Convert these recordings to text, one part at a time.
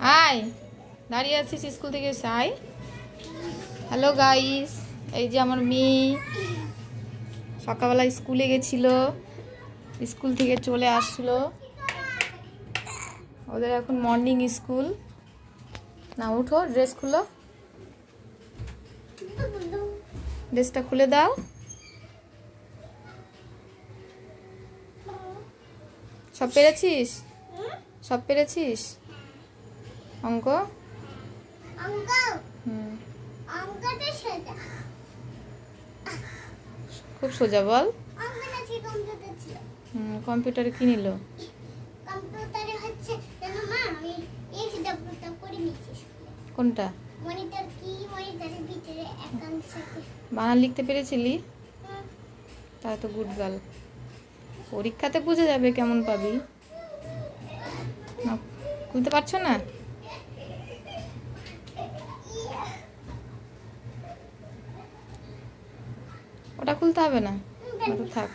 আয়, দাঁড়িয়ে আছিস স্কুল থেকে এসে আয়। হ্যালো গাইস, এই যে আমার মেয়ে সকালবেলা স্কুলে গেছিল, স্কুল থেকে চলে আসলো। ওদের এখন মর্নিং স্কুল। না উঠো, ড্রেস খুলো, ড্রেসটা খুলে দাও। সব পেরেছিস? সব পেরেছিস অঙ্ক? খুব সোজা বল। কম্পিউটারে কি নিল? কোনটা? বানান লিখতে পেরেছিলি? তাই তো গুড গার্ল। পরীক্ষাতে বুঝে যাবে কেমন পাবি। খুলতে পারছো না? ওটা খুলতে হবে না, ওটা থাক।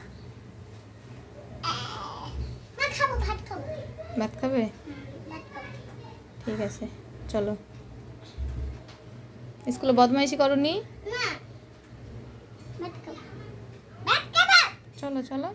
ভাত খাবে? ঠিক আছে, চলো। স্কুলে বদমাইশি করনি? চলো চলো।